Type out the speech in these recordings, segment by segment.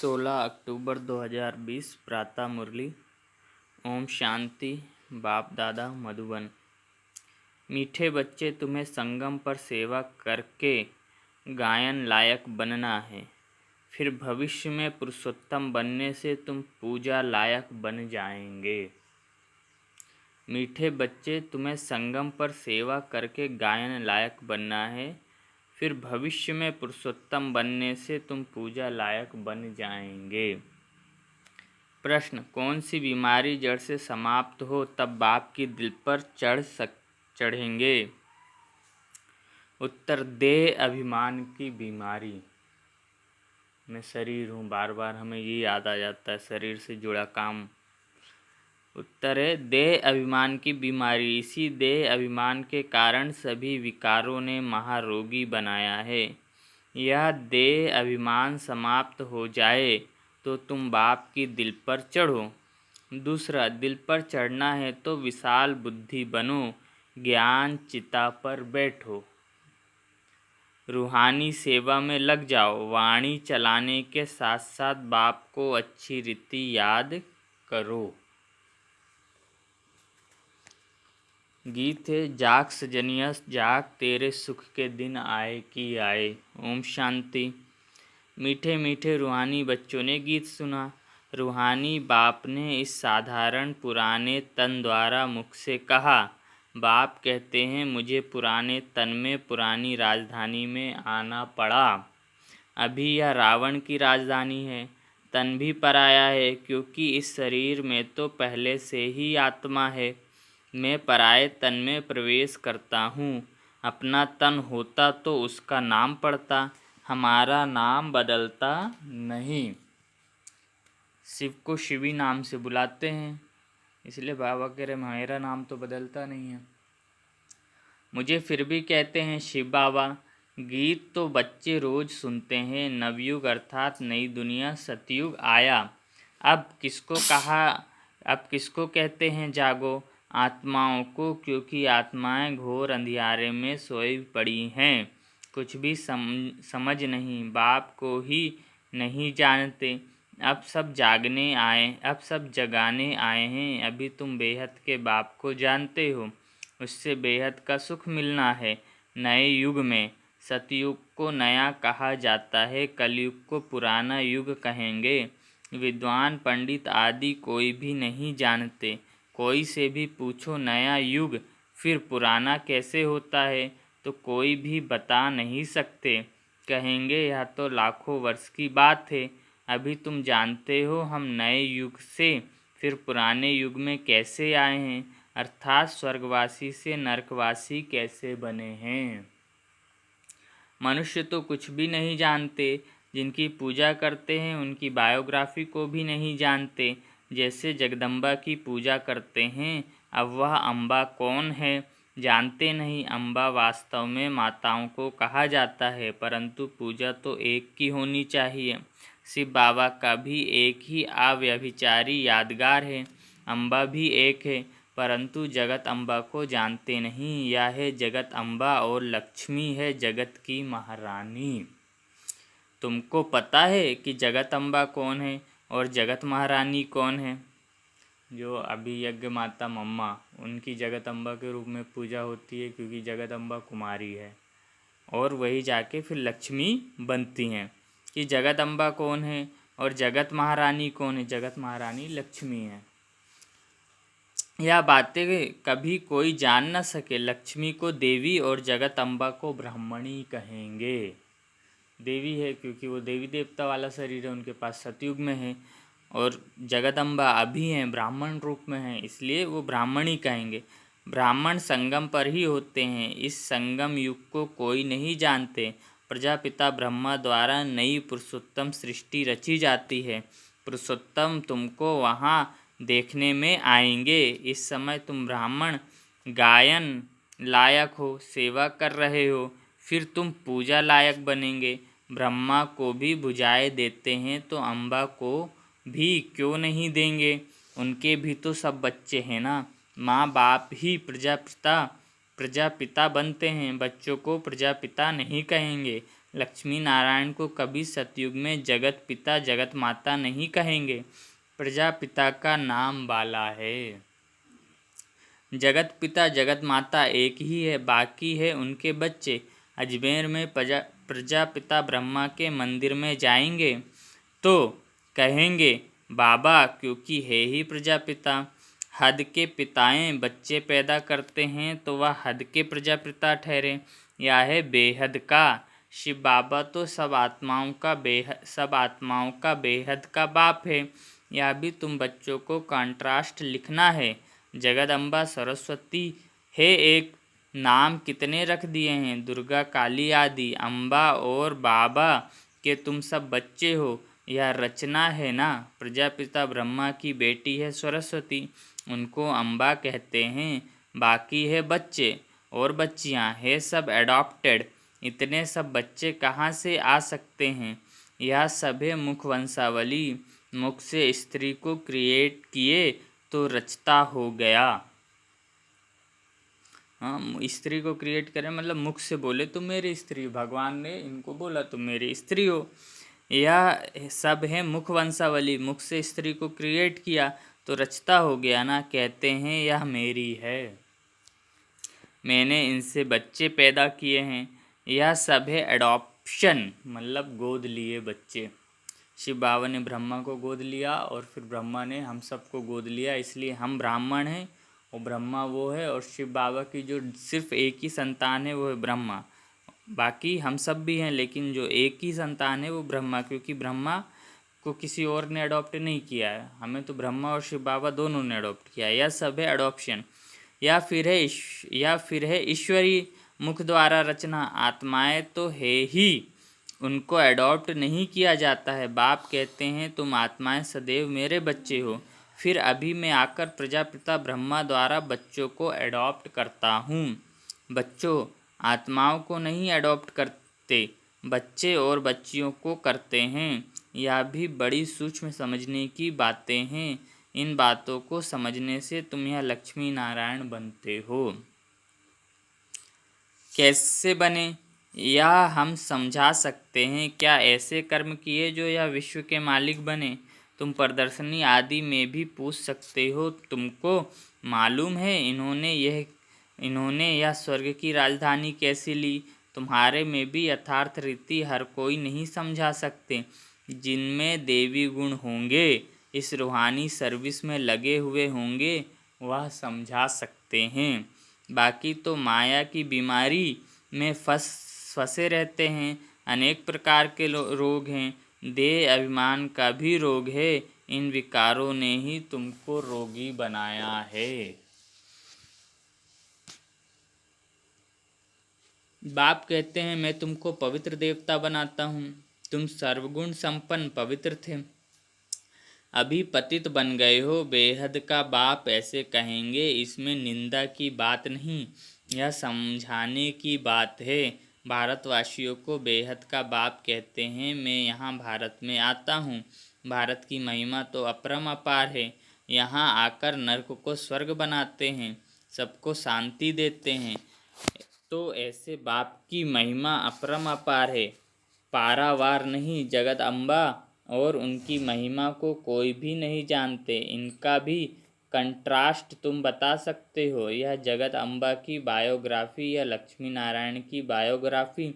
16 अक्टूबर 2020 प्रातः मुरली। ओम शांति। बाप दादा मधुबन। मीठे बच्चे, तुम्हें संगम पर सेवा करके गायन लायक बनना है, फिर भविष्य में पुरुषोत्तम बनने से तुम पूजा लायक बन जाएंगे। मीठे बच्चे, तुम्हें संगम पर सेवा करके गायन लायक बनना है, फिर भविष्य में पुरुषोत्तम बनने से तुम पूजा लायक बन जाएंगे। प्रश्न: कौन सी बीमारी जड़ से समाप्त हो तब बाप की दिल पर चढ़ेंगे? उत्तर: देह अभिमान की बीमारी। मैं शरीर हूँ, बार बार हमें ये याद आ जाता है, शरीर से जुड़ा काम। उत्तर है देह अभिमान की बीमारी। इसी देह अभिमान के कारण सभी विकारों ने महारोगी बनाया है। यह देह अभिमान समाप्त हो जाए तो तुम बाप की दिल पर चढ़ो। दूसरा, दिल पर चढ़ना है तो विशाल बुद्धि बनो, ज्ञान चिता पर बैठो, रूहानी सेवा में लग जाओ। वाणी चलाने के साथ साथ बाप को अच्छी रीति याद करो। गीत है: जाग सजनियस जाग, तेरे सुख के दिन आए कि आए। ओम शांति। मीठे मीठे रूहानी बच्चों ने गीत सुना। रूहानी बाप ने इस साधारण पुराने तन द्वारा मुख से कहा। बाप कहते हैं, मुझे पुराने तन में पुरानी राजधानी में आना पड़ा। अभी यह रावण की राजधानी है। तन भी पराया है, क्योंकि इस शरीर में तो पहले से ही आत्मा है। मैं पराये तन में प्रवेश करता हूँ। अपना तन होता तो उसका नाम पड़ता, हमारा नाम बदलता नहीं। शिव को शिवी नाम से बुलाते हैं, इसलिए बाबा कह रहे मेरा नाम तो बदलता नहीं है। मुझे फिर भी कहते हैं शिव बाबा। गीत तो बच्चे रोज सुनते हैं। नवयुग अर्थात नई दुनिया सतयुग आया। अब किसको कहते हैं जागो? आत्माओं को, क्योंकि आत्माएं घोर अंधियारे में सोई पड़ी हैं, कुछ भी समझ नहीं, बाप को ही नहीं जानते। अब सब जगाने आए हैं। अभी तुम बेहद के बाप को जानते हो, उससे बेहद का सुख मिलना है। नए युग में सतयुग को नया कहा जाता है, कलयुग को पुराना युग कहेंगे। विद्वान पंडित आदि कोई भी नहीं जानते। कोई से भी पूछो नया युग फिर पुराना कैसे होता है, तो कोई भी बता नहीं सकते। कहेंगे यह तो लाखों वर्ष की बात है। अभी तुम जानते हो हम नए युग से फिर पुराने युग में कैसे आए हैं, अर्थात स्वर्गवासी से नरकवासी कैसे बने हैं। मनुष्य तो कुछ भी नहीं जानते। जिनकी पूजा करते हैं उनकी बायोग्राफी को भी नहीं जानते। जैसे जगदम्बा की पूजा करते हैं, अब वह अम्बा कौन है जानते नहीं। अम्बा वास्तव में माताओं को कहा जाता है, परंतु पूजा तो एक की होनी चाहिए। शिव बाबा का भी एक ही अव्यभिचारी यादगार है। अम्बा भी एक है, परंतु जगत अम्बा को जानते नहीं। यह है जगत अम्बा और लक्ष्मी है जगत की महारानी। तुमको पता है कि जगत अम्बा कौन है और जगत महारानी कौन है? जो अभी यज्ञ माता मम्मा, उनकी जगत अम्बा के रूप में पूजा होती है, क्योंकि जगत अम्बा कुमारी है, और वही जाके फिर लक्ष्मी बनती हैं। कि जगत अम्बा कौन है और जगत महारानी कौन है? जगत महारानी लक्ष्मी है। यह बातें कभी कोई जान न सके। लक्ष्मी को देवी और जगत अम्बा को ब्राह्मणी कहेंगे। देवी है क्योंकि वो देवी देवता वाला शरीर है, उनके पास सतयुग में है, और जगदम्बा अभी हैं, ब्राह्मण रूप में हैं, इसलिए वो ब्राह्मणी कहेंगे। ब्राह्मण संगम पर ही होते हैं। इस संगम युग को कोई नहीं जानते। प्रजापिता ब्रह्मा द्वारा नई पुरुषोत्तम सृष्टि रची जाती है। पुरुषोत्तम तुमको वहाँ देखने में आएंगे। इस समय तुम ब्राह्मण गायन लायक हो, सेवा कर रहे हो, फिर तुम पूजा लायक बनेंगे। ब्रह्मा को भी भुजाएं देते हैं, तो अम्बा को भी क्यों नहीं देंगे? उनके भी तो सब बच्चे हैं ना। माँ बाप ही प्रजापिता बनते हैं। बच्चों को प्रजापिता नहीं कहेंगे। लक्ष्मी नारायण को कभी सतयुग में जगत पिता जगत माता नहीं कहेंगे। प्रजापिता का नाम बाला है। जगत पिता जगत माता एक ही है, बाकी है उनके बच्चे। अजमेर में प्रजापिता ब्रह्मा के मंदिर में जाएंगे तो कहेंगे बाबा, क्योंकि है ही प्रजापिता। हद के पिताएं बच्चे पैदा करते हैं तो वह हद के प्रजापिता ठहरे। यह है बेहद का। शिव बाबा तो सब आत्माओं का बेहद का बाप है। यह भी तुम बच्चों को कॉन्ट्रास्ट लिखना है। जगदम्बा सरस्वती है एक, नाम कितने रख दिए हैं, दुर्गा काली आदि। अम्बा और बाबा के तुम सब बच्चे हो, यह रचना है ना। प्रजापिता ब्रह्मा की बेटी है सरस्वती, उनको अम्बा कहते हैं। बाकी है बच्चे और बच्चियां, है सब एडॉप्टेड। इतने सब बच्चे कहाँ से आ सकते हैं? यह सब है मुख वंशावली। मुख से स्त्री को क्रिएट किए तो रचता हो गया। हाँ, स्त्री को क्रिएट करें मतलब मुख से बोले तुम मेरी स्त्री, भगवान ने इनको बोला तुम मेरी स्त्री हो। यह सब है मुख वंशावली। मुख से स्त्री को क्रिएट किया तो रचता हो गया ना। कहते हैं यह मेरी है, मैंने इनसे बच्चे पैदा किए हैं। यह सब है एडॉप्शन, मतलब गोद लिए बच्चे। शिव बाबा ने ब्रह्मा को गोद लिया और फिर ब्रह्मा ने हम सबको गोद लिया, इसलिए हम ब्राह्मण हैं और ब्रह्मा वो है। और शिव बाबा की जो सिर्फ एक ही संतान है वो है ब्रह्मा। बाकी हम सब भी हैं, लेकिन जो एक ही संतान है वो ब्रह्मा, क्योंकि ब्रह्मा को किसी और ने अडॉप्ट नहीं किया है, हमें तो ब्रह्मा और शिव बाबा दोनों ने अडॉप्ट किया है। यह सब है अडॉप्शन। या फिर है ईश्वरी मुख द्वारा रचना। आत्माएं तो है ही, उनको अडॉप्ट नहीं किया जाता है। बाप कहते हैं तुम आत्माएं सदैव मेरे बच्चे हो। फिर अभी मैं आकर प्रजापिता ब्रह्मा द्वारा बच्चों को अडॉप्ट करता हूँ। बच्चों आत्माओं को नहीं अडॉप्ट करते, बच्चे और बच्चियों को करते हैं। यह भी बड़ी सूक्ष्म समझने की बातें हैं। इन बातों को समझने से तुम यह लक्ष्मी नारायण बनते हो। कैसे बने यह हम समझा सकते हैं। क्या ऐसे कर्म किए जो यह विश्व के मालिक बने? तुम प्रदर्शनी आदि में भी पूछ सकते हो। तुमको मालूम है इन्होंने यह स्वर्ग की राजधानी कैसे ली? तुम्हारे में भी यथार्थ रीति हर कोई नहीं समझा सकते। जिनमें देवी गुण होंगे, इस रूहानी सर्विस में लगे हुए होंगे, वह समझा सकते हैं। बाकी तो माया की बीमारी में फंसे रहते हैं। अनेक प्रकार के रोग हैं। देह अभिमान का भी रोग है। इन विकारों ने ही तुमको रोगी बनाया है। बाप कहते हैं मैं तुमको पवित्र देवता बनाता हूँ। तुम सर्वगुण संपन्न पवित्र थे, अभी पतित बन गए हो। बेहद का बाप ऐसे कहेंगे, इसमें निंदा की बात नहीं, यह समझाने की बात है। भारतवासियों को बेहद का बाप कहते हैं। मैं यहाँ भारत में आता हूँ। भारत की महिमा तो अपरंपार है। यहाँ आकर नर्क को स्वर्ग बनाते हैं, सबको शांति देते हैं। तो ऐसे बाप की महिमा अपरंपार है, पारावार नहीं। जगत अम्बा और उनकी महिमा को कोई भी नहीं जानते। इनका भी कंट्रास्ट तुम बता सकते हो। यह जगत अम्बा की बायोग्राफी या लक्ष्मी नारायण की बायोग्राफी।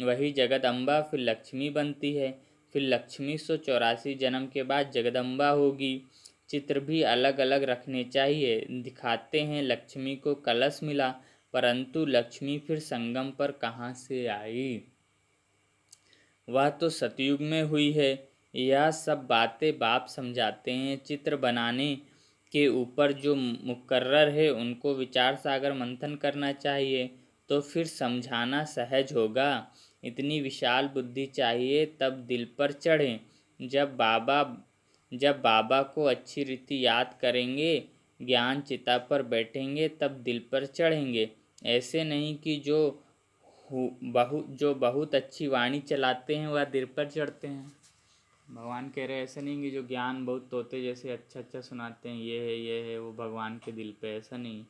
वही जगत अम्बा फिर लक्ष्मी बनती है, फिर लक्ष्मी 184 जन्म के बाद जगदम्बा होगी। चित्र भी अलग अलग रखने चाहिए। दिखाते हैं लक्ष्मी को कलश मिला, परंतु लक्ष्मी फिर संगम पर कहाँ से आई? वह तो सतयुग में हुई है। यह सब बातें बाप समझाते हैं। चित्र बनाने के ऊपर जो मुकर्रर है उनको विचार सागर मंथन करना चाहिए, तो फिर समझाना सहज होगा। इतनी विशाल बुद्धि चाहिए तब दिल पर चढ़े। जब बाबा को अच्छी रीति याद करेंगे, ज्ञान चिता पर बैठेंगे, तब दिल पर चढ़ेंगे। ऐसे नहीं कि जो बहुत अच्छी वाणी चलाते हैं वह दिल पर चढ़ते हैं। भगवान कह रहे ऐसा नहीं कि जो ज्ञान बहुत तोते जैसे अच्छा सुनाते हैं, ये है वो भगवान के दिल पे, ऐसा नहीं।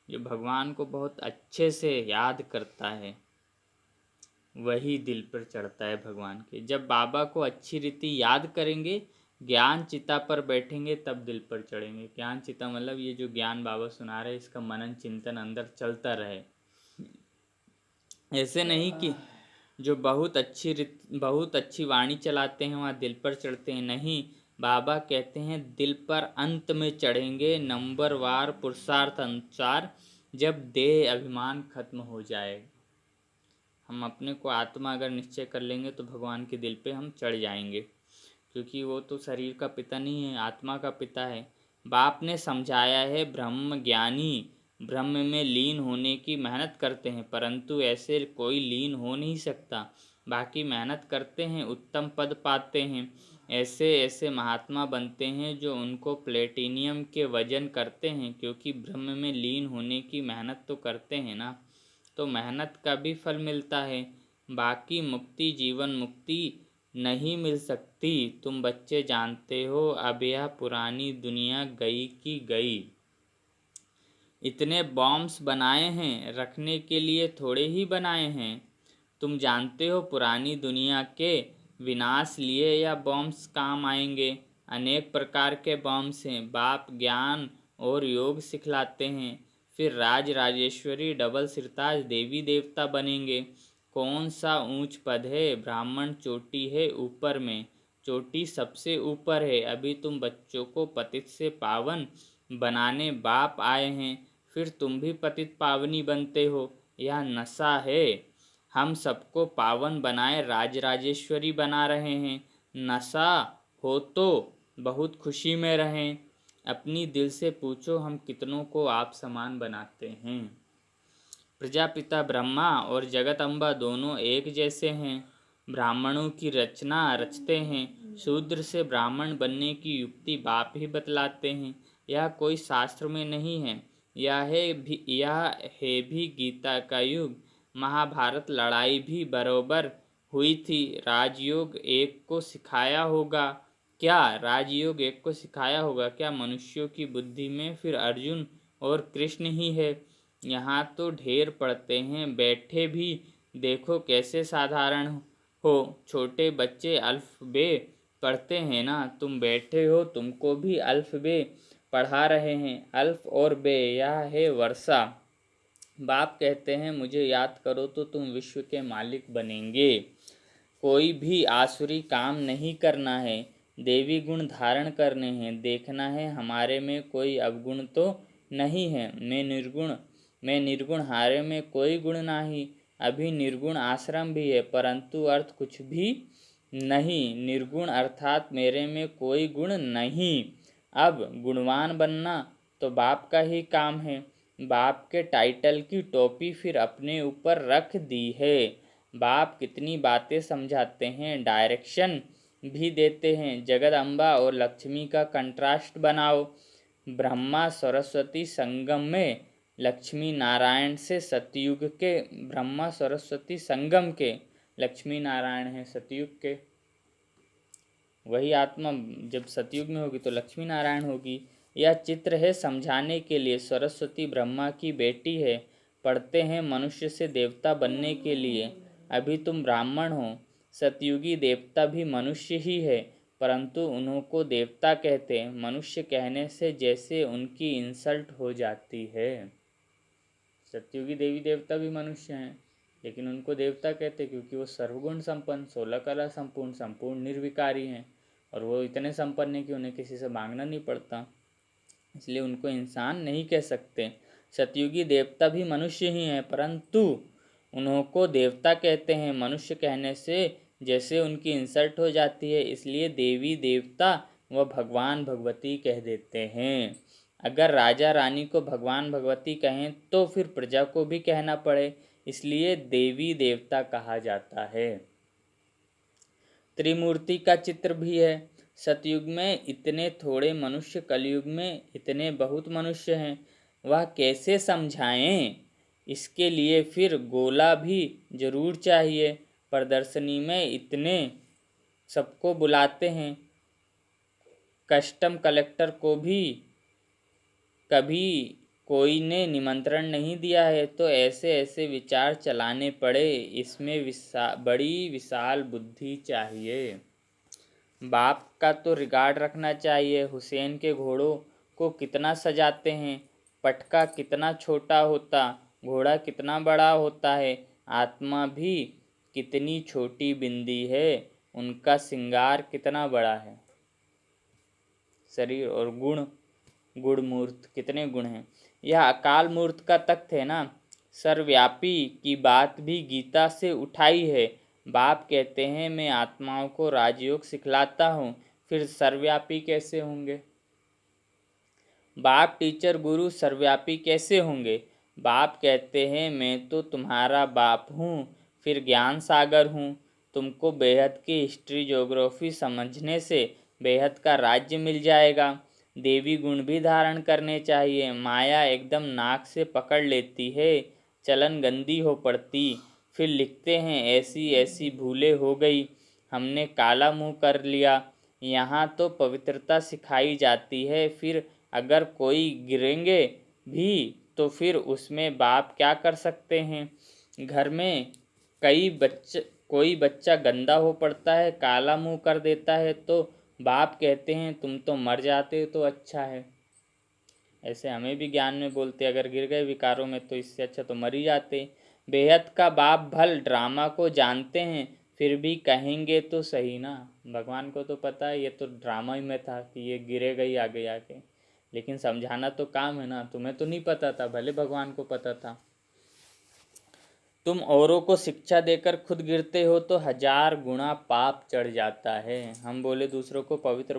जो भगवान को बहुत अच्छे से याद करता है वही दिल पर चढ़ता है भगवान के। जब बाबा को अच्छी रीति याद करेंगे, ज्ञान चिता पर बैठेंगे, तब दिल पर चढ़ेंगे। ज्ञान चिता मतलब ये जो ज्ञान बाबा सुना रहे, इसका मनन चिंतन अंदर चलता रहे। ऐसे नहीं कि जो बहुत अच्छी वाणी चलाते हैं वहाँ दिल पर चढ़ते हैं, नहीं। बाबा कहते हैं दिल पर अंत में चढ़ेंगे, नंबरवार पुरुषार्थ अनुसार, जब देह अभिमान खत्म हो जाए। हम अपने को आत्मा अगर निश्चय कर लेंगे तो भगवान के दिल पे हम चढ़ जाएंगे, क्योंकि वो तो शरीर का पिता नहीं है, आत्मा का पिता है। बाप ने समझाया है, ब्रह्म ज्ञानी ब्रह्म में लीन होने की मेहनत करते हैं, परंतु ऐसे कोई लीन हो नहीं सकता। बाकी मेहनत करते हैं, उत्तम पद पाते हैं। ऐसे ऐसे महात्मा बनते हैं जो उनको प्लेटिनियम के वजन करते हैं, क्योंकि ब्रह्म में लीन होने की मेहनत तो करते हैं ना, तो मेहनत का भी फल मिलता है। बाकी मुक्ति, जीवन मुक्ति नहीं मिल सकती। तुम बच्चे जानते हो, अब यह पुरानी दुनिया गई की गई। इतने बॉम्ब्स बनाए हैं, रखने के लिए थोड़े ही बनाए हैं। तुम जानते हो पुरानी दुनिया के विनाश लिए यह बॉम्ब्स काम आएंगे। अनेक प्रकार के बॉम्ब्स हैं। बाप ज्ञान और योग सिखलाते हैं, फिर राज राजेश्वरी डबल सिरताज देवी देवता बनेंगे। कौन सा ऊंच पद है? ब्राह्मण चोटी है ऊपर में, चोटी सबसे ऊपर है। अभी तुम बच्चों को पतित से पावन बनाने बाप आए हैं, फिर तुम भी पतित पावनी बनते हो। यह नशा है। हम सबको पावन बनाए राज राजेश्वरी बना रहे हैं। नशा हो तो बहुत खुशी में रहें। अपनी दिल से पूछो, हम कितनों को आप समान बनाते हैं? प्रजापिता ब्रह्मा और जगत अम्बा दोनों एक जैसे हैं। ब्राह्मणों की रचना रचते हैं, शूद्र से ब्राह्मण बनने की युक्ति बाप ही बतलाते हैं। यह कोई शास्त्र में नहीं है, यह है भी गीता का युग। महाभारत लड़ाई भी बरोबर हुई थी। राजयोग एक को सिखाया होगा क्या? राजयोग एक को सिखाया होगा क्या? मनुष्यों की बुद्धि में फिर अर्जुन और कृष्ण ही है। यहाँ तो ढेर पढ़ते हैं, बैठे भी देखो कैसे साधारण हो। छोटे बच्चे अल्फ़बे पढ़ते हैं ना, तुम बैठे हो, तुमको भी अल्फ़बे पढ़ा रहे हैं। अल्फ़ और बे, यह है वर्षा। बाप कहते हैं, मुझे याद करो तो तुम विश्व के मालिक बनेंगे। कोई भी आसुरी काम नहीं करना है, देवी गुण धारण करने हैं। देखना है हमारे में कोई अवगुण तो नहीं है। मैं निर्गुण, हारे में कोई गुण नहीं। अभी निर्गुण आश्रम भी है, परंतु अर्थ कुछ भी नहीं। निर्गुण अर्थात मेरे में कोई गुण नहीं। अब गुणवान बनना तो बाप का ही काम है। बाप के टाइटल की टोपी फिर अपने ऊपर रख दी है। बाप कितनी बातें समझाते हैं, डायरेक्शन भी देते हैं। जगदम्बा और लक्ष्मी का कंट्रास्ट बनाओ। ब्रह्मा सरस्वती संगम में, लक्ष्मी नारायण से सतयुग के। ब्रह्मा सरस्वती संगम के, लक्ष्मी नारायण हैं सतयुग के। वही आत्मा जब सतयुग में होगी तो लक्ष्मी नारायण होगी। यह चित्र है समझाने के लिए। सरस्वती ब्रह्मा की बेटी है। पढ़ते हैं मनुष्य से देवता बनने के लिए। अभी तुम ब्राह्मण हो। सतयुगी देवता भी मनुष्य ही है, परंतु उन्हों को देवता कहते हैं। मनुष्य कहने से जैसे उनकी इंसल्ट हो जाती है। सतयुगी देवी देवता भी मनुष्य हैं, लेकिन उनको देवता कहते क्योंकि वो सर्वगुण संपन्न, 16 कला संपूर्ण, संपूर्ण निर्विकारी हैं। और वो इतने संपन्न हैं कि उन्हें किसी से मांगना नहीं पड़ता, इसलिए उनको इंसान नहीं कह सकते। सतयुगी देवता भी मनुष्य ही हैं, परंतु उन्हों को देवता कहते हैं। मनुष्य कहने से जैसे उनकी इंसल्ट हो जाती है, इसलिए देवी देवता व भगवान भगवती कह देते हैं। अगर राजा रानी को भगवान भगवती कहें तो फिर प्रजा को भी कहना पड़े, इसलिए देवी देवता कहा जाता है। त्रिमूर्ति का चित्र भी है। सतयुग में इतने थोड़े मनुष्य, कलयुग में इतने बहुत मनुष्य हैं। वह कैसे समझाएं? इसके लिए फिर गोला भी जरूर चाहिए। प्रदर्शनी में इतने सबको बुलाते हैं, कस्टम कलेक्टर को भी कभी कोई ने निमंत्रण नहीं दिया है तो ऐसे ऐसे विचार चलाने पड़े, इसमें बड़ी विशाल बुद्धि चाहिए। बाप का तो रिगार्ड रखना चाहिए। हुसैन के घोड़ों को कितना सजाते हैं, पटका कितना छोटा होता, घोड़ा कितना बड़ा होता है, आत्मा भी कितनी छोटी बिंदी है, उनका श्रृंगार कितना बड़ा है। शरीर और गुण, गुण मूर्त, कितने गुण हैं। यह अकाल मूर्त का तख्त है ना। सर्वव्यापी की बात भी गीता से उठाई है। बाप कहते हैं मैं आत्माओं को राजयोग सिखलाता हूँ, फिर सर्वव्यापी कैसे होंगे? बाप टीचर गुरु सर्वव्यापी कैसे होंगे? बाप कहते हैं मैं तो तुम्हारा बाप हूँ, फिर ज्ञान सागर हूँ। तुमको बेहद की हिस्ट्री ज्योग्राफी समझने से बेहद का राज्य मिल जाएगा। देवी गुण भी धारण करने चाहिए। माया एकदम नाक से पकड़ लेती है, चलन गंदी हो पड़ती। फिर लिखते हैं ऐसी ऐसी भूलें हो गई, हमने काला मुंह कर लिया। यहाँ तो पवित्रता सिखाई जाती है। फिर अगर कोई गिरेंगे भी तो फिर उसमें बाप क्या कर सकते हैं? घर में कोई बच्चा गंदा हो पड़ता है, काला मुंह कर देता है, तो बाप कहते हैं तुम तो मर जाते तो अच्छा है। ऐसे हमें भी ज्ञान में बोलते, अगर गिर गए विकारों में तो इससे अच्छा तो मर ही जाते। बेहद का बाप भल ड्रामा को जानते हैं, फिर भी कहेंगे तो सही ना। भगवान को तो पता है ये तो ड्रामा ही में था कि ये गिरेगा ही आगे आके, लेकिन समझाना तो काम है ना। तुम्हें तो नहीं पता था, भले भगवान को पता था। तुम औरों को शिक्षा देकर खुद गिरते हो तो 1000 गुना पाप चढ़ जाता है। हम बोले दूसरों को पवित्र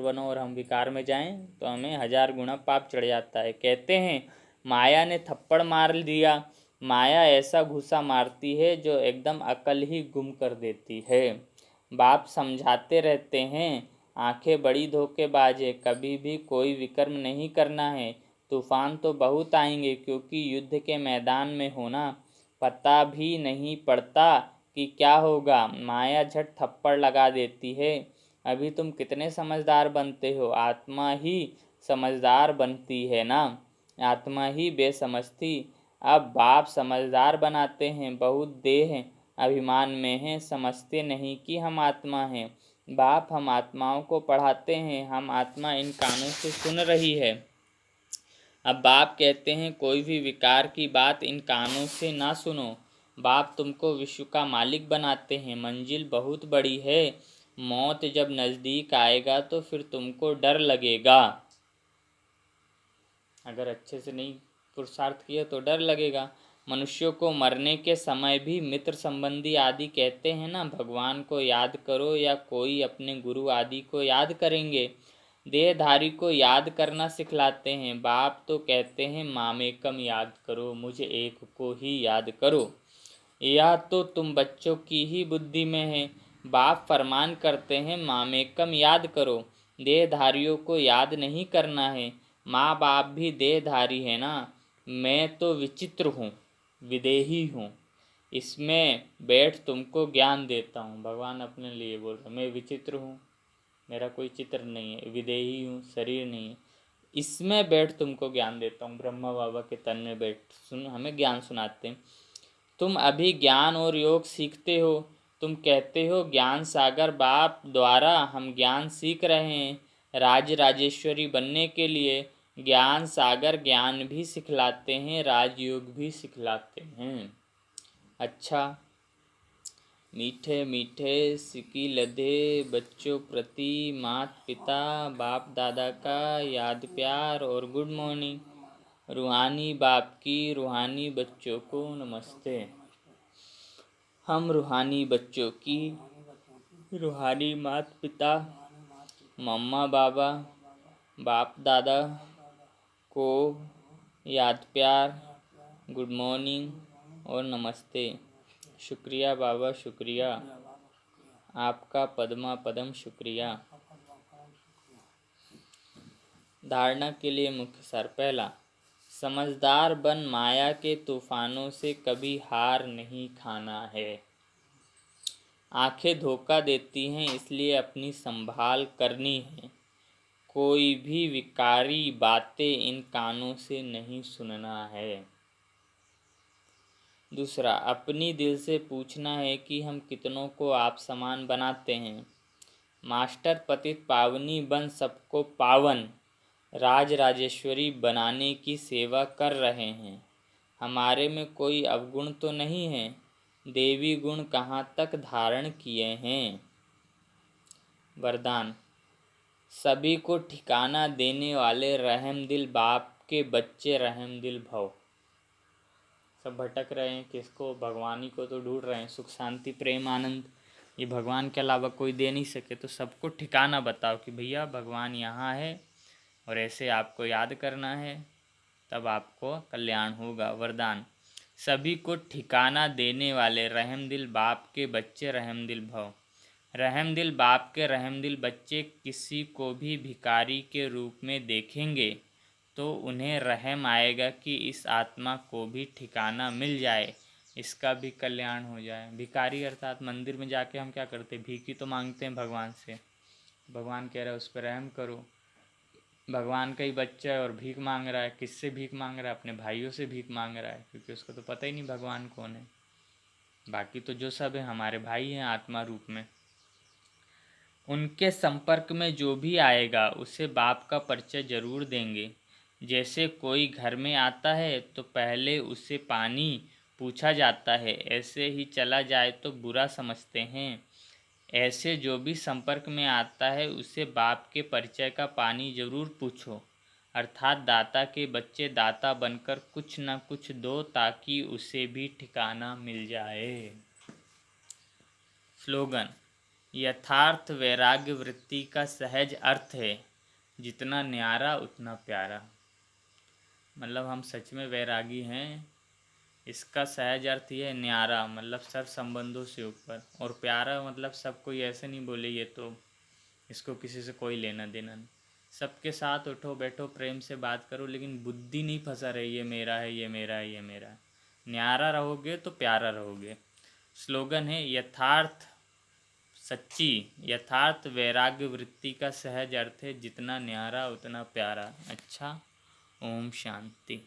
बनो और हम विकार में जाएं तो हमें 1000 गुना पाप चढ़ जाता है। कहते हैं माया ने थप्पड़ मार दिया। माया ऐसा घुसा मारती है जो एकदम अकल ही गुम कर देती है। बाप समझाते रहते हैं आंखें बड़ी धोखेबाज है, कभी भी कोई विकर्म नहीं करना है। तूफान तो बहुत आएंगे क्योंकि युद्ध के मैदान में होना पता भी नहीं पड़ता कि क्या होगा। माया झट थप्पड़ लगा देती है। अभी तुम कितने समझदार बनते हो, आत्मा ही समझदार बनती है ना, आत्मा ही बेसमझ थी। अब बाप समझदार बनाते हैं। बहुत देह अभिमान में है, समझते नहीं कि हम आत्मा हैं। बाप हम आत्माओं को पढ़ाते हैं, हम आत्मा इन कानों से सुन रही है। अब बाप कहते हैं कोई भी विकार की बात इन कानों से ना सुनो। बाप तुमको विश्व का मालिक बनाते हैं। मंजिल बहुत बड़ी है, मौत जब नज़दीक आएगा तो फिर तुमको डर लगेगा। अगर अच्छे से नहीं पुरुषार्थ किया तो डर लगेगा। मनुष्यों को मरने के समय भी मित्र संबंधी आदि कहते हैं ना, भगवान को याद करो या कोई अपने गुरु आदि को याद करेंगे। देहधारी को याद करना सिखलाते हैं। बाप तो कहते हैं मामेकम याद करो, मुझे एक को ही याद करो। यह तो तुम बच्चों की ही बुद्धि में है। बाप फरमान करते हैं मामेकम याद करो, देहधारियों को याद नहीं करना है। माँ बाप भी देहधारी है ना। मैं तो विचित्र हूँ, विदेही हूँ, इसमें बैठ तुमको ज्ञान देता हूँ। भगवान अपने लिए बोल रहे, मैं विचित्र हूँ, मेरा कोई चित्र नहीं है, विदेही हूँ, शरीर नहीं है, इसमें बैठ तुमको ज्ञान देता हूँ। ब्रह्मा बाबा के तन में बैठ हमें ज्ञान सुनाते हैं। तुम अभी ज्ञान और योग सीखते हो। तुम कहते हो ज्ञान सागर बाप द्वारा हम ज्ञान सीख रहे हैं। राजेश्वरी बनने के लिए ज्ञान सागर ज्ञान भी सिखलाते हैं, राजयोग भी सिखलाते हैं। अच्छा, मीठे मीठे सिकी लधे बच्चों प्रति माता पिता बाप दादा का याद प्यार और गुड मॉर्निंग। रूहानी बाप की रूहानी बच्चों को नमस्ते। हम रूहानी बच्चों की रूहानी माता पिता मम्मा बाबा बाप दादा को याद प्यार, गुड मॉर्निंग और नमस्ते। शुक्रिया बाबा, शुक्रिया आपका पद्मा पदम, शुक्रिया। धारणा के लिए मुख्य सार। पहला, समझदार बन माया के तूफानों से कभी हार नहीं खाना है। आंखें धोखा देती हैं, इसलिए अपनी संभाल करनी है। कोई भी विकारी बातें इन कानों से नहीं सुनना है। दूसरा, अपनी दिल से पूछना है कि हम कितनों को आप समान बनाते हैं। मास्टर पतित पावनी बन सबको पावन, राज राजेश्वरी बनाने की सेवा कर रहे हैं। हमारे में कोई अवगुण तो नहीं है, देवी गुण कहाँ तक धारण किए हैं। वरदान, सभी को ठिकाना देने वाले रहमदिल बाप के बच्चे रहमदिल भव। सब भटक रहे हैं, किसको? भगवान ही को तो ढूंढ रहे हैं। सुख शांति प्रेम आनंद ये भगवान के अलावा कोई दे नहीं सके, तो सबको ठिकाना बताओ कि भैया भगवान यहाँ है और ऐसे आपको याद करना है, तब आपको कल्याण होगा। वरदान, सभी को ठिकाना देने वाले रहमदिल बाप के बच्चे रहमदिल भव। रहमदिल बाप के रहमदिल बच्चे किसी को भी भिखारी के रूप में देखेंगे तो उन्हें रहम आएगा कि इस आत्मा को भी ठिकाना मिल जाए, इसका भी कल्याण हो जाए। भिखारी अर्थात मंदिर में जाके हम क्या करते हैं? भीख ही तो मांगते हैं भगवान से। भगवान कह रहा है उस पर रहम करो। भगवान का ही बच्चा है और भीख मांग रहा है। किससे भीख मांग रहा है? अपने भाइयों से भीख मांग रहा है, क्योंकि उसको तो पता ही नहीं भगवान कौन है। बाकी तो जो सब है हमारे भाई हैं आत्मा रूप में। उनके संपर्क में जो भी आएगा उसे बाप का परिचय जरूर देंगे। जैसे कोई घर में आता है तो पहले उससे पानी पूछा जाता है, ऐसे ही चला जाए तो बुरा समझते हैं। ऐसे जो भी संपर्क में आता है उसे बाप के परिचय का पानी जरूर पूछो, अर्थात दाता के बच्चे दाता बनकर कुछ न कुछ दो ताकि उसे भी ठिकाना मिल जाए। स्लोगन, यथार्थ वैराग्य वृत्ति का सहज अर्थ है, जितना न्यारा उतना प्यारा। मतलब हम सच में वैरागी हैं, इसका सहज अर्थ ये है। न्यारा मतलब सब संबंधों से ऊपर, और प्यारा मतलब सब कोई ऐसे नहीं बोले ये तो इसको किसी से कोई लेना देना नहीं। सबके साथ उठो बैठो प्रेम से बात करो, लेकिन बुद्धि नहीं फंसा रही ये मेरा है ये मेरा है ये मेरा है। न्यारा रहोगे तो प्यारा रहोगे। स्लोगन है, यथार्थ सच्ची यथार्थ वैराग्य वृत्ति का सहज अर्थ है, जितना न्यारा उतना प्यारा। अच्छा, ओम शांति।